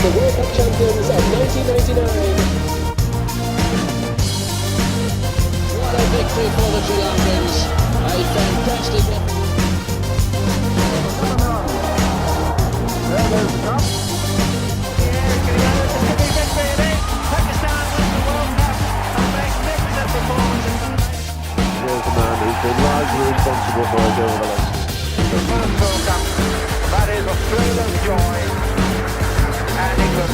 the World Cup champions of 1999. What a victory for the Sri Lankans. A fantastic Pakistan win the World Cup. A magnificent performance. Here's the man who's been largely responsible for us over the last. The first World Cup. That is Australia's joy. And England.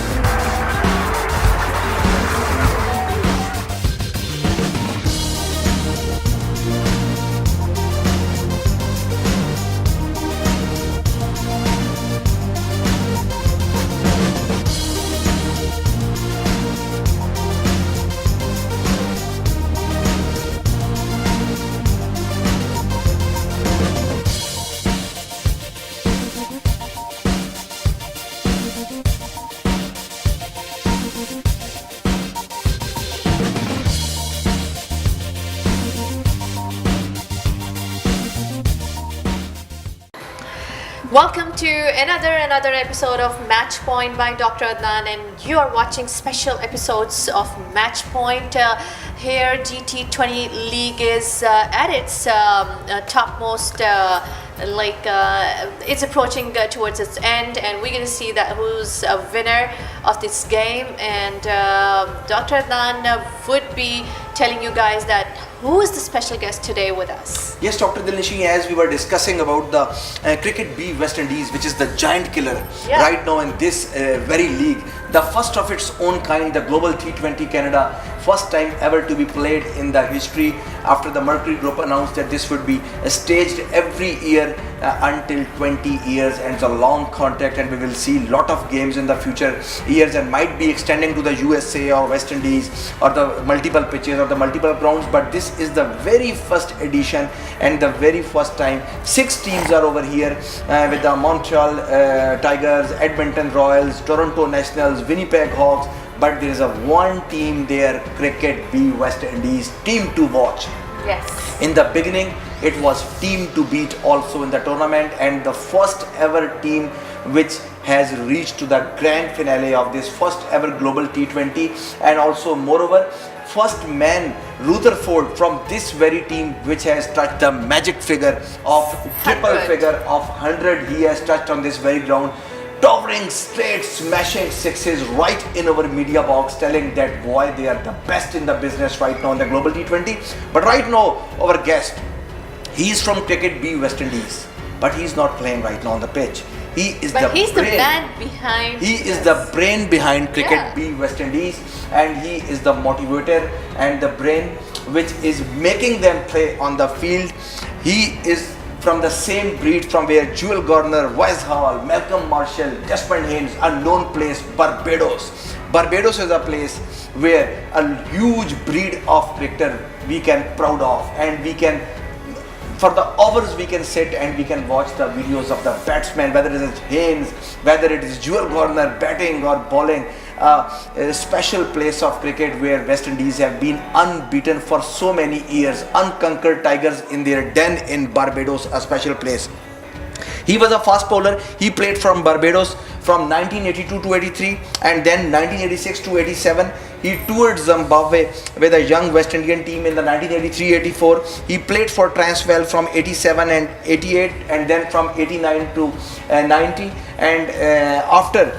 Welcome to another episode of Match Point by Dr. Adnan, and you are watching special episodes of Match Point. Here GT20 League is at its topmost, it's approaching towards its end, and we're going to see that who's a winner of this game. And Dr. Adnan would be telling you guys that who is the special guest today with us. Yes, Dr. Dilnishi, as we were discussing about the Cricket B West Indies, which is the giant killer right now in this very league, the first of its own kind, the Global T20 Canada, first time ever to be played in the history after the Mercury Group announced that this would be staged every year until 20 years, and it's a long contract, and we will see lot of games in the future years and might be extending to the USA or West Indies or the multiple pitches or the multiple grounds. But this is the very first edition and the very first time 6 teams are over here with the Montreal Tigers, Edmonton Royals, Toronto Nationals, Winnipeg Hawks. But there is a one team there, Cricket B West Indies, team to watch. Yes. In the beginning, it was team to beat also in the tournament, and the first ever team which has reached to the grand finale of this first ever Global T20, and also moreover, first man Rutherford from this very team which has touched the magic figure of triple figure of 100. He has touched on this very ground, towering straight smashing sixes right in our media box, telling that boy, they are the best in the business right now in the Global T20. But right now our guest, he is from Cricket B West Indies, but he is not playing right now on the pitch. He's the man behind. He is the brain behind Cricket B West Indies, and he is the motivator and the brain which is making them play on the field. He is from the same breed from where Jewel Garner, Wes Hall, Malcolm Marshall, Desmond Haynes, a known place, Barbados. Barbados is a place where a huge breed of cricketer we can proud of, and we can, for the hours we can sit and we can watch the videos of the batsmen, whether it is Haynes, whether it is Jewel Garner batting or bowling. A special place of cricket where West Indies have been unbeaten for so many years, unconquered Tigers in their den in Barbados, a special place. He was a fast bowler. He played from Barbados from 1982 to 83, and then 1986 to 87. He toured Zimbabwe with a young West Indian team in the 1983-84. He played for Transvaal from 87 and 88, and then from 89 to 90. And after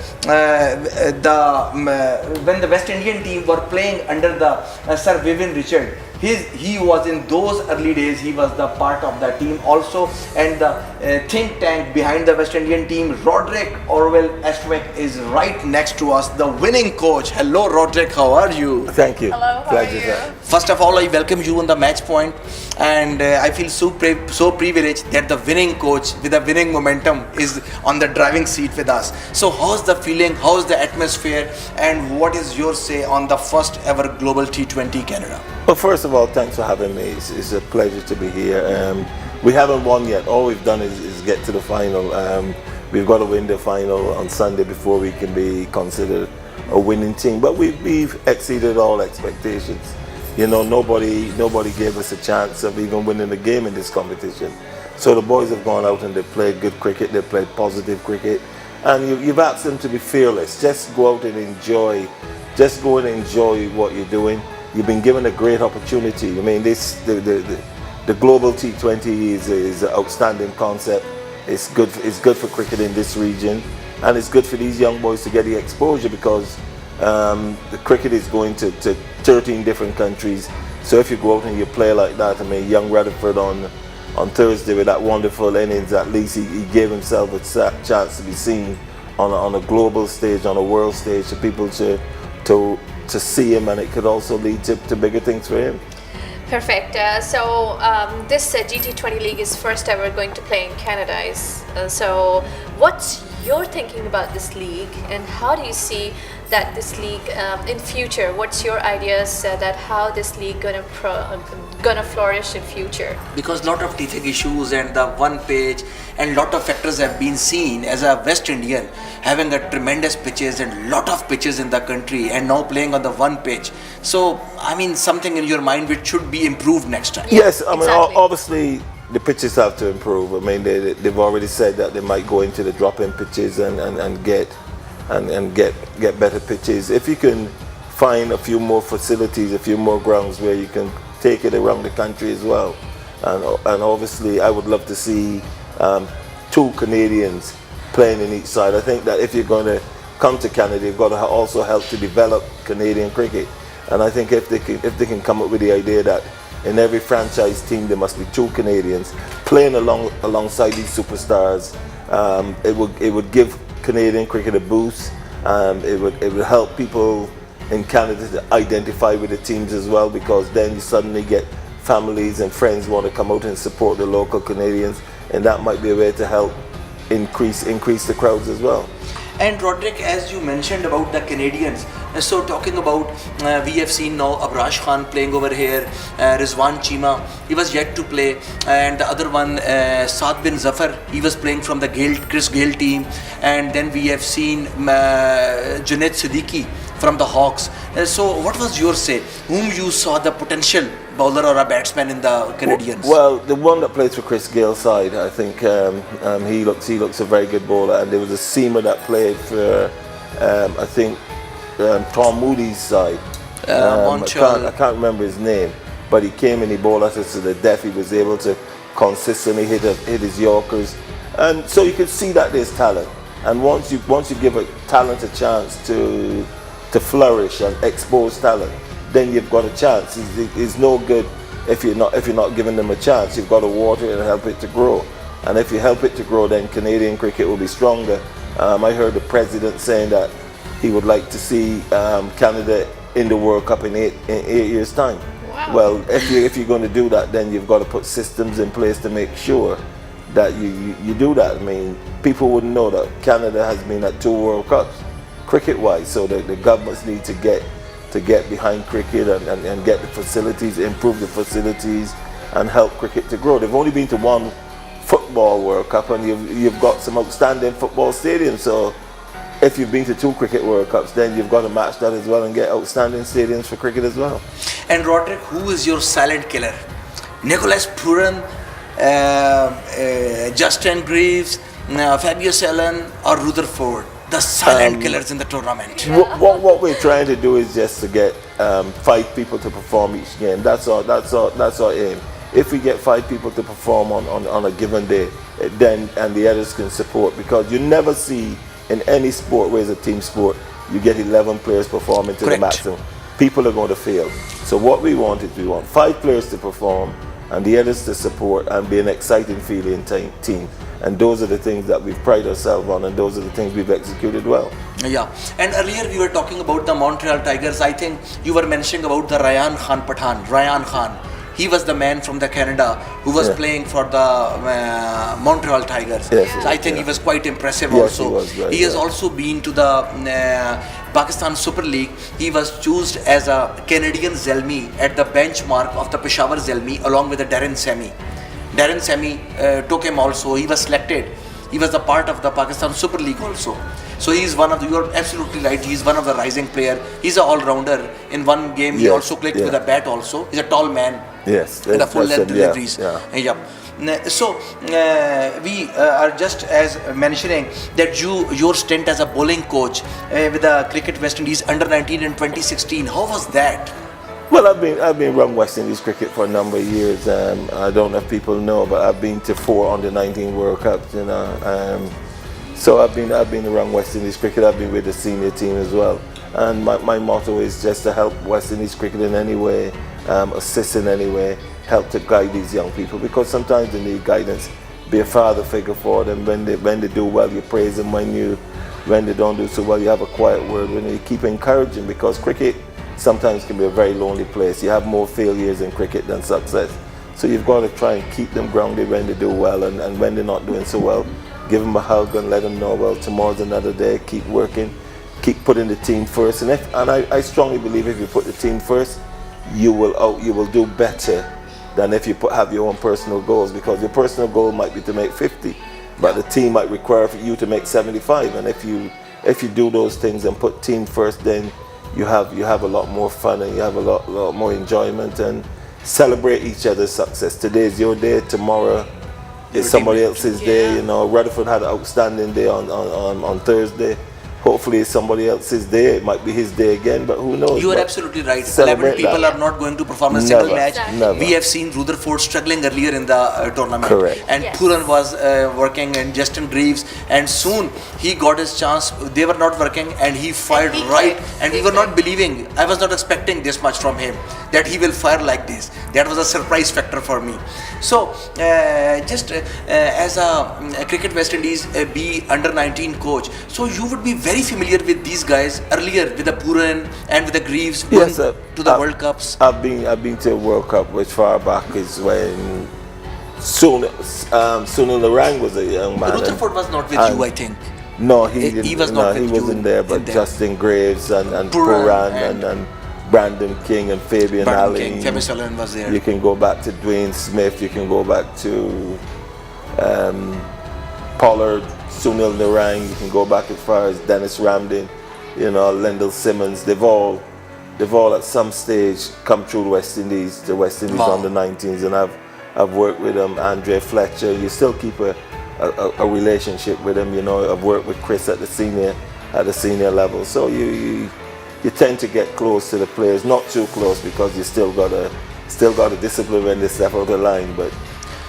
when the West Indian team were playing under the Sir Vivian Richard, he was in those early days, he was the part of the team also, and the think tank behind the West Indian team, Roderick Orwell Estwick, is right next to us, the winning coach. Hello Roderick, how are you? Thank you. Hello, how are you? First of all, I welcome you on the Match Point, and I feel so privileged that the winning coach with a winning momentum is on the driving seat with us. So how's the feeling, how's the atmosphere, and what is your say on the first ever Global T20 Canada? Well, first of all, thanks for having me. It's a pleasure to be here. We haven't won yet. All we've done is get to the final. We've got to win the final on Sunday before we can be considered a winning team. But we've exceeded all expectations. You know, nobody gave us a chance of even winning a game in this competition. So the boys have gone out and they played good cricket. They played positive cricket. And you've asked them to be fearless. Just go out and enjoy. Just go and enjoy what you're doing. You've been given a great opportunity. I mean, the global T20 is an outstanding concept. It's good for cricket in this region, and it's good for these young boys to get the exposure because the cricket is going to 13 different countries. So if you go out and you play like that, I mean, young Rutherford on Thursday with that wonderful innings, at least he gave himself a chance to be seen on a global stage, on a world stage, for people to see him, and it could also lead to bigger things for him. Perfect. This GT20 League is first ever going to play in Canada. So what's your thinking about this league, and how do you see that this league in future? What's your ideas that how this league gonna flourish in future? Because lot of teething issues and the one page and lot of factors have been seen. As a West Indian, having a tremendous pitches and lot of pitches in the country, and now playing on the one page. So I mean, something in your mind which should be improved next time. Yes, I mean, exactly. obviously the pitches have to improve. I mean, they've already said that they might go into the drop-in pitches and get better pitches. If you can find a few more facilities, a few more grounds where you can take it around the country as well, and obviously I would love to see 2 Canadians playing in each side. I think that if you're going to come to Canada, you've got to also help to develop Canadian cricket, and I think if they can come up with the idea that in every franchise team there must be 2 Canadians playing alongside these superstars, it would give Canadian cricket a boost. It would help people in Canada to identify with the teams as well, because then you suddenly get families and friends want to come out and support the local Canadians, and that might be a way to help increase the crowds as well. And Roderick, as you mentioned about the Canadians, so talking about, we have seen now Abrash Khan playing over here, Rizwan Cheema, he was yet to play, and the other one, Saad bin Zafar, he was playing from the Chris Gayle team, and then we have seen Junaid Siddiqui from the Hawks. So what was your say? Whom you saw the potential bowler or a batsman in the Canadians? Well, the one that plays for Chris Gayle's side, I think he looks a very good bowler, and there was a seamer that played for I think Tom Moody's side. I can't remember his name, but he came and he bowled at us to the death. He was able to consistently hit his Yorkers, and so you could see that there's talent. And once you give a talent a chance to flourish and expose talent, then you've got a chance. It's no good if you're not giving them a chance. You've got to water it and help it to grow. And if you help it to grow, then Canadian cricket will be stronger. I heard the president saying that he would like to see Canada in the World Cup in eight years' time. Wow. Well, if you're going to do that, then you've got to put systems in place to make sure that you do that. I mean, people wouldn't know that Canada has been at 2 World Cups, cricket-wise, so the governments need to get behind cricket and get the facilities, improve the facilities, and help cricket to grow. They've only been to 1 football World Cup, and you've got some outstanding football stadiums. So if you've been to 2 cricket World Cups, then you've got to match that as well and get outstanding stadiums for cricket as well. And Roderick, who is your silent killer? Nicholas Puran, Justin Greaves, Fabius Allen, or Rutherford? The silent killers in the tournament. What we're trying to do is just to get 5 people to perform each game. That's our aim. If we get 5 people to perform on a given day, then and the others can support, because you never see in any sport where it's a team sport, you get 11 players performing to Correct. the maximum. People are going to fail. So what we want is 5 players to perform and the others to support and be an exciting feeling team. And those are the things that we've prided ourselves on, and those are the things we've executed well. Yeah, and earlier we were talking about the Montreal Tigers. I think you were mentioning about the Ryan Khan. He was the man from the Canada who was playing for the Montreal Tigers. Yes, so I think he was quite impressive yes, also. He was, right, he has also been to the Pakistan Super League. He was chosen as a Canadian Zelmi at the benchmark of the Peshawar Zelmi along with the Darren Sammy. Darren Sammy took him also. He was selected. He was a part of the Pakistan Super League also. So he's one of the, you're absolutely right, he's one of the rising player. He's an all-rounder. In one game he also clicked with a bat also. He's a tall man. Yes. And the full length deliveries. Yeah. We are just as mentioning that your stint as a bowling coach with the Cricket West Indies under 19 in 2016. How was that? Well, I've been around West Indies cricket for a number of years. I don't know if people know, but I've been to 4 under 19 World Cups. You know, so I've been around West Indies cricket. I've been with the senior team as well. And my motto is just to help West Indies cricket in any way, assist in any way, help to guide these young people, because sometimes they need guidance. Be a father figure for them. When they do well, you praise them. When they don't do so well, you have a quiet word. When you keep encouraging, because cricket sometimes can be a very lonely place. You have more failures in cricket than success. So you've got to try and keep them grounded when they do well, and when they're not doing so well, give them a hug and let them know, well, tomorrow's another day. Keep working, keep putting the team first. And I strongly believe if you put the team first, you will do better than if you have your own personal goals, because your personal goal might be to make 50, but the team might require for you to make 75. And if you do those things and put team first, then you have a lot more fun, and you have a lot more enjoyment, and celebrate each other's success. Today is your day, tomorrow is somebody else's day. You know, Rutherford had an outstanding day on Thursday. Hopefully it's somebody else's day. It might be his day again, but who knows? You are absolutely right. 11 people are not going to perform a single match. Never. We have seen Rutherford struggling earlier in the tournament. Correct. And Puran was working, and Justin Greaves, and soon he got his chance. They were not working, and he fired right. And we were not believing. I was not expecting this much from him, that he will fire like this. That was a surprise factor for me. So, as a Cricket West Indies B under 19 coach, so you would be very familiar with these guys earlier, with the Puran and with the Greaves going to the World Cups. I've been to a World Cup, which far back is when Sunil Narang was a young man. Rutherford was not with you, I think. No, he didn't. He was not with he wasn't you there, but Justin Graves and Puran and Brandon King and Fabian Allen. Famous Allen was there. You can go back to Dwayne Smith. You can go back to Pollard, Sunil Narang. You can go back as far as Dennis Ramdin, you know, Lendl Simmons. They've all at some stage come through the West Indies on the 19s, and I've worked with them. Andre Fletcher. You still keep a relationship with them. You know, I've worked with Chris at the senior level. So you tend to get close to the players, not too close, because you still got to discipline when they step out the line, but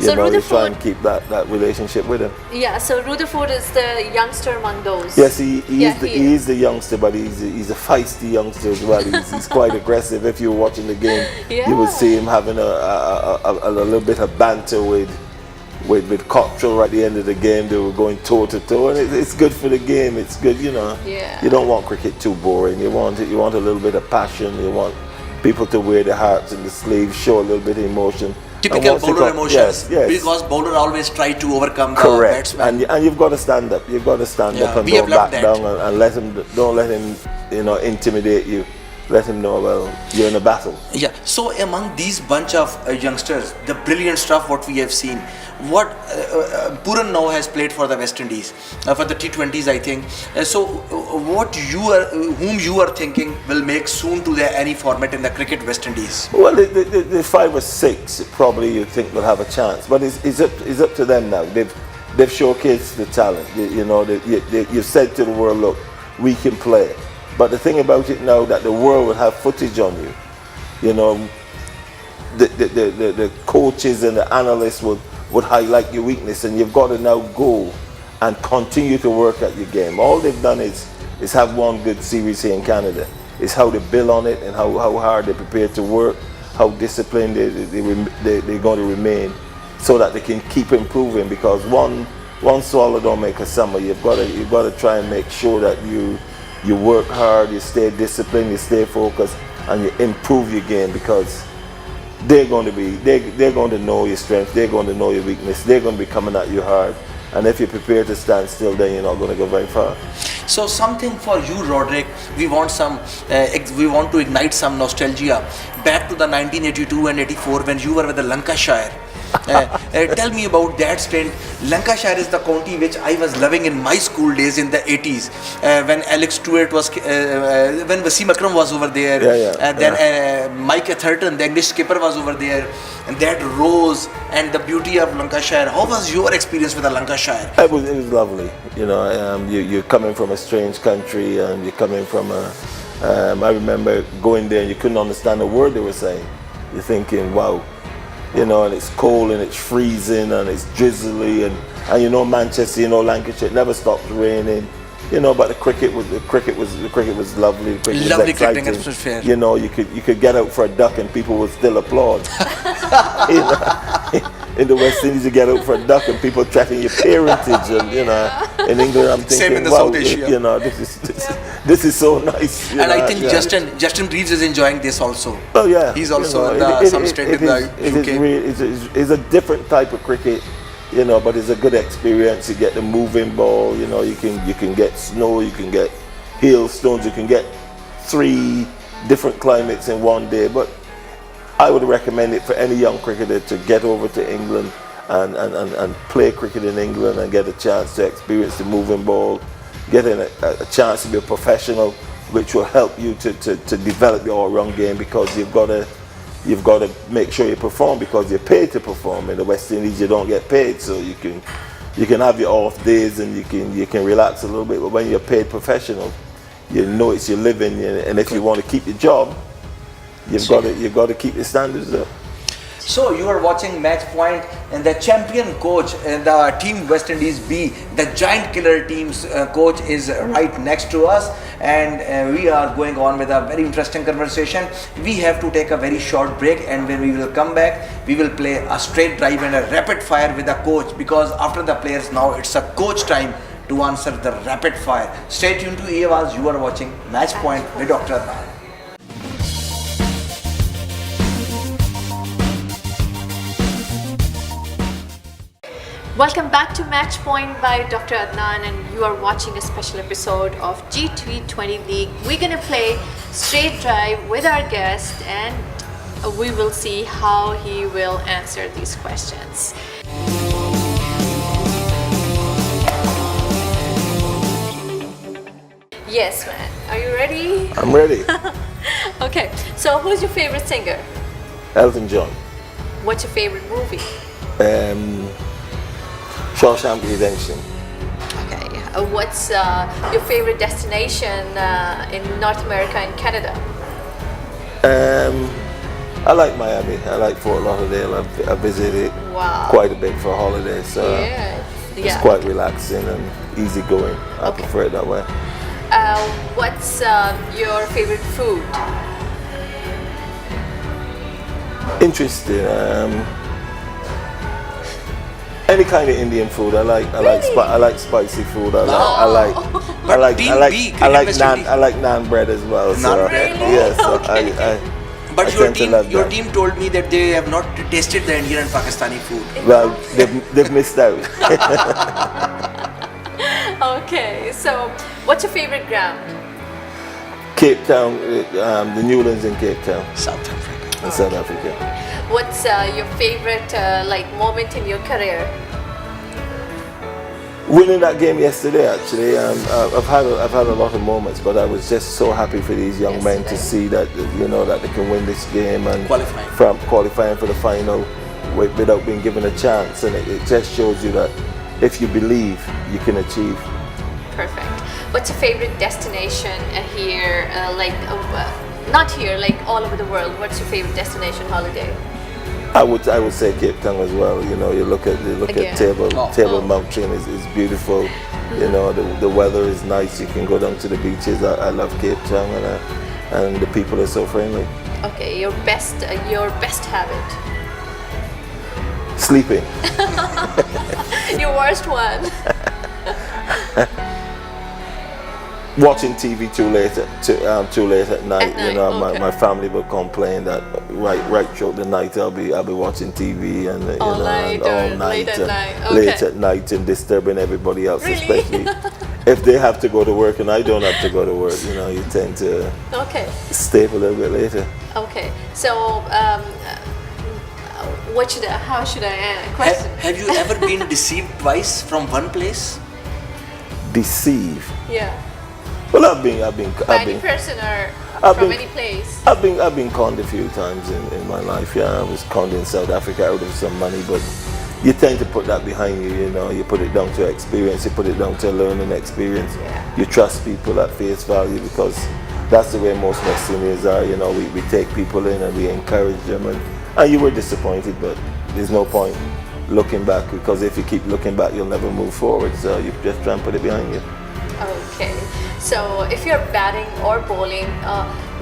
you try and keep that relationship with him. Yeah, so Rutherford is the youngster among those. Yes, he is the youngster, but he's a feisty youngster as well. He's quite aggressive. If you were watching the game, you would see him having a little bit of banter with Cottrell at the end of the game. They were going toe to toe, and it's good for the game. It's good, you know. Yeah. You don't want cricket too boring. You want a little bit of passion. You want people to wear their hearts in the sleeves, show a little bit of emotion. Typical bowler emotions. Yes. Because bowler always try to overcome the batsman. And you've got to stand up. You've got to stand up and don't back down and don't let him, you know, intimidate you. Let him know, well, you're in a battle. Yeah. So among these bunch of youngsters, the brilliant stuff what we have seen, what Puran now has played for the West Indies for the T20s, I think. So whom you are thinking will make soon to any format in the Cricket West Indies? Well, the 5 or 6 probably you think will have a chance, but it's up to them now. They've showcased the talent. You've said to the world, look, we can play. But the thing about it now, that the world will have footage on you. You know, the coaches and the analysts would highlight your weakness, and you've got to now go and continue to work at your game. All they've done is have one good series here in Canada. It's how they build on it and how hard they're prepared to work, how disciplined they're going to remain, so that they can keep improving. Because one swallow don't make a summer. You've got to try and make sure that you work hard, you stay disciplined, you stay focused, and you improve your game, because they're going to know your strength, they're going to know your weakness, they're going to be coming at you hard. And if you're prepared to stand still, then you're not going to go very far. So something for you, Roderick, we want to ignite some nostalgia back to the 1982 and 84 when you were with the Lancashire. Tell me about that stint. Lancashire is the county which I was loving in my school days in the 80s, when Alex Stewart was, when Wasim Akram was over there, and then Mike Atherton, the English skipper, was over there, and that rose and the beauty of Lancashire. How was your experience with the Lancashire? It was lovely. You know, you're coming from a strange country, and you're coming from a. I remember going there and you couldn't understand a word they were saying. You're thinking, wow, you know, and it's cold and it's freezing and it's drizzly, and you know Manchester, you know Lancashire, it never stops raining. You know, but the cricket was lovely. The cricket was Lovely exciting. cricketing atmosphere. You know, you could get out for a duck and people would still applaud. You know, in the West Indies, you get out for a duck and people threaten your parentage, and you know, in England, I'm thinking, Same in the wow, South Asia. you know, this is so nice. And I think Justin Reeves is enjoying this also. Oh yeah, He's also you know, in some stint in the UK. It's a different type of cricket, you know, but it's a good experience. You get the moving ball, you know, you can get snow, you can get hailstones, you can get 3 different climates in one day. But I would recommend it for any young cricketer to get over to England and play cricket in England and get a chance to experience the moving ball, getting a chance to be a professional, which will help you to develop your all-round game, because you've got to make sure you perform, because you're paid to perform. In the West Indies, you don't get paid, so you can have your off days and you can relax a little bit. But when you're paid professional, you know it's your living, and if you want to keep your job, you've got to keep your standards up. So you are watching Match Point, and the champion coach and the team West Indies B, the giant killer team's coach, is right next to us, and we are going on with a very interesting conversation. We have to take a very short break, and when we will come back, we will play a straight drive and a rapid fire with the coach, because after the players now it's a coach time to answer the rapid fire. Stay tuned to EAWAZ. You are watching Match Point with Dr. Adnan. Welcome back to Match Point by Dr. Adnan, and you are watching a special episode of G20 League. We're gonna play straight drive with our guest, and we will see how he will answer these questions. Yes, man. Are you ready? I'm ready. Okay. So, who's your favorite singer? Elton John. What's your favorite movie? Shawshank Redemption. Okay. What's your favorite destination in North America and Canada? I like Miami. I like Fort Lauderdale. I visited quite a bit for a holiday, so it's quite relaxing and easygoing. I prefer it that way. What's your favorite food? Interesting. Any kind of Indian food. I like spicy food. I like naan bread as well. Naan bread? Yes. But your team told me that they have not tasted the Indian and Pakistani food. Well, they've missed out. Okay, so what's your favorite ground? Cape Town, the Newlands in Cape Town, South Africa. in South Africa. What's your favorite moment in your career? Winning that game yesterday, actually, I've had a lot of moments, but I was just so happy for these young men to see that that they can win this game and qualifying for the final without being given a chance, and it just shows you that if you believe, you can achieve. Perfect. What's your favorite destination here, not here, like all over the world? What's your favorite destination holiday? I would say Cape Town as well. You know, you look at Table Mountain is beautiful. You know, the weather is nice. You can go down to the beaches. I love Cape Town, and the people are so friendly. Okay, your best habit. Sleeping. Your worst one. Watching TV too late at night. You know, my family will complain that right throughout the night I'll be watching TV and all night late at night and disturbing everybody else, really? Especially if they have to go to work and I don't have to go to work. You know, you tend to stay up a little bit later. Okay, so how should I question? Have you ever been deceived twice from one place? Deceive. Yeah. Well, I've been By any person or I've from been- any place? I've been conned a few times in my life. Yeah, I was conned in South Africa out of some money, but you tend to put that behind you. You know, you put it down to experience. You put it down to learning experience. Yeah. You trust people at face value because that's the way most Westerners are. You know, we take people in and we encourage them, and you were disappointed, but there's no point looking back because if you keep looking back, you'll never move forward. So you just try and put it behind you. Okay. So if you're batting or bowling,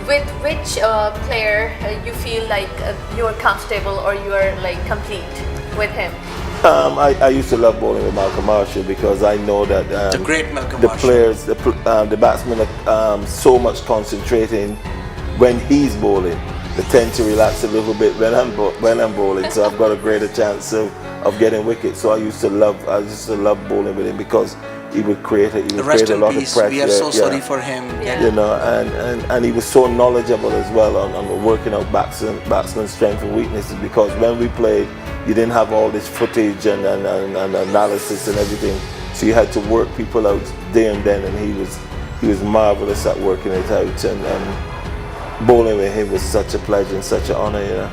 with which player you feel like you're comfortable or you're like complete with him? I used to love bowling with Malcolm Marshall because I know that The great Malcolm the Marshall. players, the batsmen are so much concentrating when he's bowling. They tend to relax a little bit when I'm bowling, so I've got a greater chance of getting wickets. So I used to love bowling with him because he would create a Rest in lot peace. of pressure. We are so yeah. sorry for him. Yeah. You know, and he was so knowledgeable as well on working out batsmen's strengths and weaknesses because when we played, you didn't have all this footage and analysis and everything, so you had to work people out there and then, and he was marvelous at working it out, and bowling with him was such a pleasure and such an honor, you know.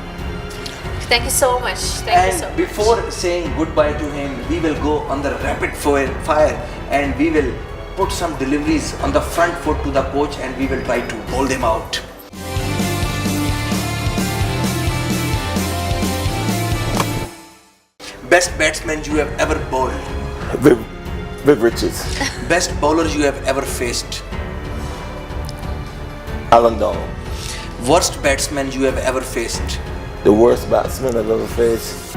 Thank you so much. Thank you so And much. before saying goodbye to him, we will go on the rapid fire and we will put some deliveries on the front foot to the coach and we will try to bowl them out. Best batsman you have ever bowled. Viv Richards, Best bowler you have ever faced. Alan Donald, Worst batsman you have ever faced. the worst batsman I've ever faced.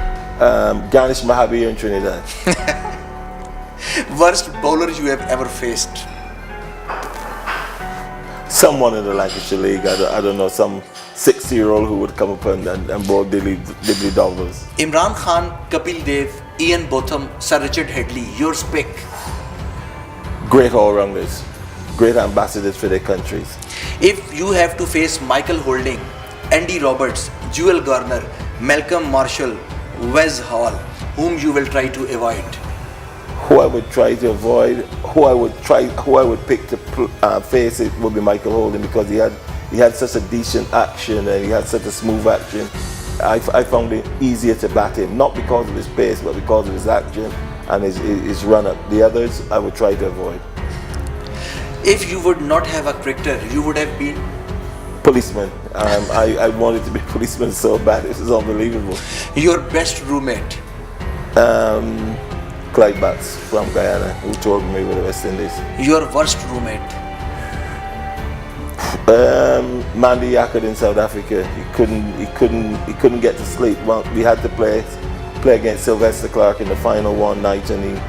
Garnish Mahabir in Trinidad. Worst bowler you have ever faced. Someone in the Lancashire League, I don't know, some 60-year-old who would come up and bowl diddly doubles. Imran Khan, Kapil Dev, Ian Botham, Sir Richard Headley. Yours pick. Great all-rounders, great ambassadors for their countries. If you have to face Michael Holding, Andy Roberts, Jewel Garner, Malcolm Marshall, Wes Hall, whom you will try to avoid? Who I would try to avoid, who I would pick to face it would be Michael Holding because he had such a decent action and he had such a smooth action. I found it easier to bat him, not because of his pace, but because of his action and his run-up. The others I would try to avoid. If you would not have a cricketer, you would have been? Policeman. I wanted to be a policeman so bad, it was unbelievable. Your best roommate? Clyde Batts from Guyana, who toured me with the West Indies. Your worst roommate? Mandy Yackett in South Africa. He couldn't get to sleep. Well, we had to play against Sylvester Clarke in the final one night, and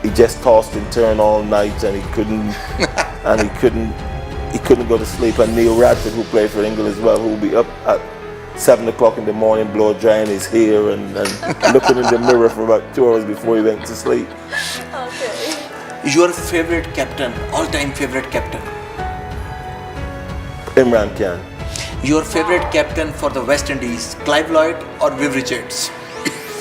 he just tossed and turned all night, and he couldn't go to sleep. And Neil Radford, who played for England as well, who would be up at 7 o'clock in the morning, blow drying his hair and looking in the mirror for about 2 hours before he went to sleep. Okay. Your favorite captain, all-time favorite captain? Imran Khan. Your favorite captain for the West Indies, Clive Lloyd or Viv Richards?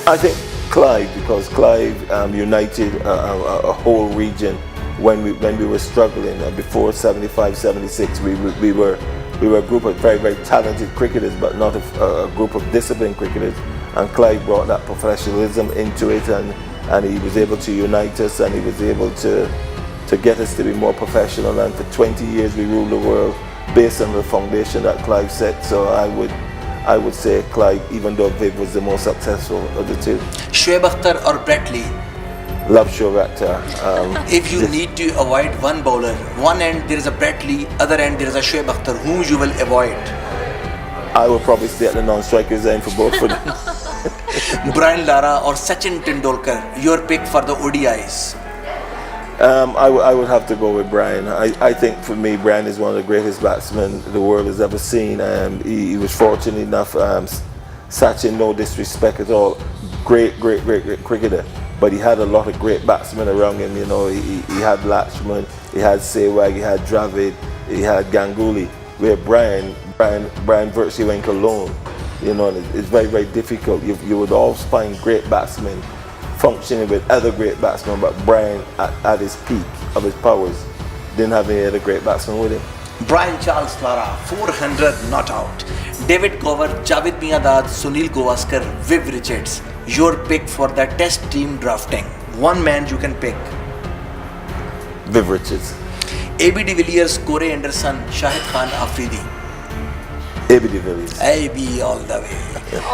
I think Clive, because Clive united a whole region when we were struggling. Before 75, 76, we were a group of very, very talented cricketers, but not a group of disciplined cricketers. And Clive brought that professionalism into it, and he was able to unite us, and he was able to get us to be more professional. And for 20 years we ruled the world based on the foundation that Clive set. So I would say Clive, even though Viv was the most successful of the two. Shoaib Akhtar or Brett Lee? Love Shoaib Akhtar. If you need to avoid one bowler, one end there is a Brett Lee, other end there is a Shoaib Akhtar, whom you will avoid? I would probably stay at the non-strikers end for both of them. Brian Lara or Sachin Tendulkar, your pick for the ODIs? I would have to go with Brian. I think for me, Brian is one of the greatest batsmen the world has ever seen. He was fortunate enough, Sachin, no disrespect at all, great cricketer, but he had a lot of great batsmen around him. You know, he had Lakshman, he had Sehwag, he had Dravid, he had Ganguly, where Brian virtually went alone. You know, and it's very, very difficult. You would always find great batsmen functioning with other great batsmen, but Brian, at his peak of his powers, didn't have any other great batsmen with him. Brian Charles Lara, 400 not out. David Gower, Javed Miandad, Sunil Gavaskar, Viv Richards. Your pick for the test team drafting. One man you can pick. Viv Richards. AB de Villiers, Corey Anderson, Shahid Khan Afridi. AB de Villiers. AB all the way.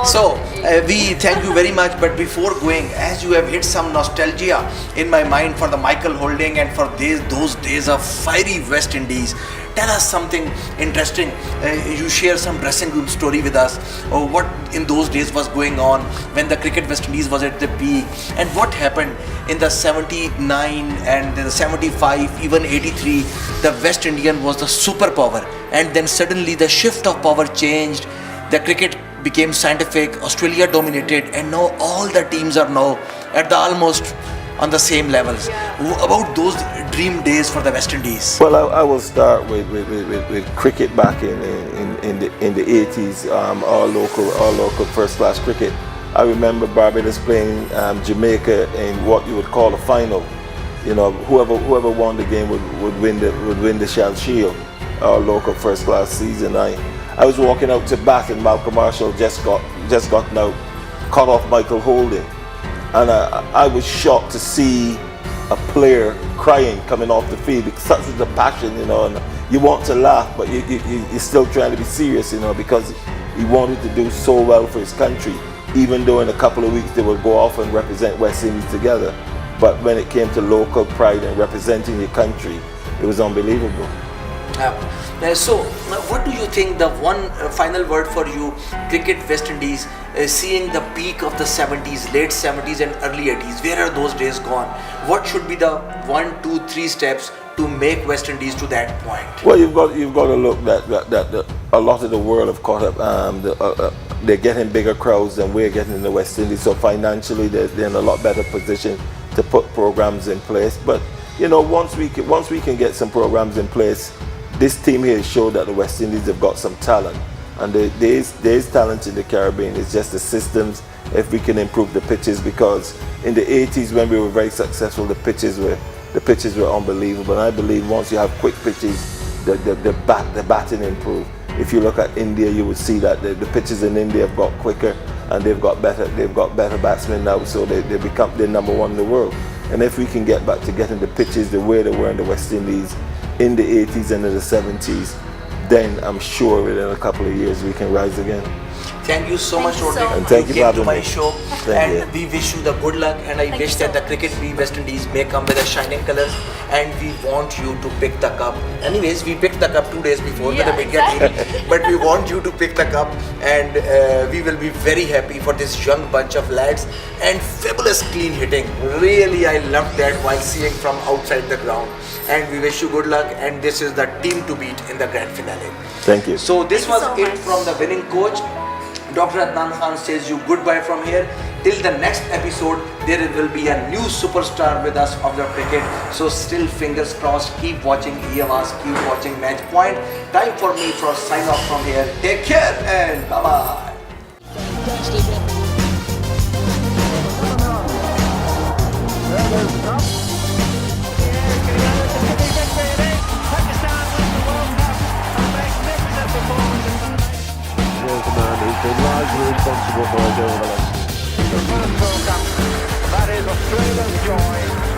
So we thank you very much, but before going, as you have hit some nostalgia in my mind for the Michael Holding and for those days of fiery West Indies, tell us something interesting. You share some dressing room story with us, or what in those days was going on when the cricket West Indies was at the peak, and what happened in the 79 and the 75, even 83. The West Indian was the superpower, and then suddenly the shift of power changed. The cricket became scientific, Australia dominated, and now all the teams are now at the almost on the same levels. About those dream days for the West Indies. Well, I will start with cricket back in the 80s. Our local first class cricket. I remember Barbados playing Jamaica in what you would call a final. You know, whoever won the game would win the Shell Shield. Our local first class season. I was walking out to bat and Malcolm Marshall just gotten out, cut off Michael Holding, and I was shocked to see a player crying coming off the field because such is the passion, you know, and you want to laugh, but you're still trying to be serious, you know, because he wanted to do so well for his country, even though in a couple of weeks they would go off and represent West Indies together. But when it came to local pride and representing your country, it was unbelievable. So, what do you think the one final word for you, cricket West Indies, seeing the peak of the 70s, late 70s and early 80s, where are those days gone? What should be the 1, 2, 3 steps to make West Indies to that point? Well, you've got to look that a lot of the world have caught up. They're getting bigger crowds than we're getting in the West Indies, so financially they're in a lot better position to put programs in place. But you know, once we can get some programs in place, this team here showed that the West Indies have got some talent, and there's talent in the Caribbean. It's just the systems. If we can improve the pitches, because in the 80s when we were very successful, the pitches were unbelievable. And I believe once you have quick pitches, the batting improved. If you look at India, you would see that the pitches in India have got quicker, and they've got better batsmen now, so they're number one in the world. And if we can get back to getting the pitches the way they were in the West Indies in the 80s and in the 70s, then I'm sure within a couple of years we can rise again. Thank you so much, Roddy. And thank you for having to my me. show, and we wish you the good luck. And I wish that the cricket West Indies may come with a shining colors. And we want you to pick the cup. Anyways, we picked the cup 2 days before the media team, but we want you to pick the cup, and we will be very happy for this young bunch of lads and fabulous clean hitting. Really, I loved that while seeing from outside the ground. And we wish you good luck. And this is the team to beat in the grand finale. Thank you. So this was Thank you so it much. from the winning coach. Dr. ADNAN Khan says you goodbye from here. Till the next episode, there will be a new superstar with us of the cricket. So still fingers crossed. Keep watching EMAs, keep watching Match Point. Time for me to sign off from here. Take care and bye-bye. Pakistan win the World Cup. A magnificent performance. Here's the man who's been largely responsible for it over the last. The first World Cup. That is Australia's joy.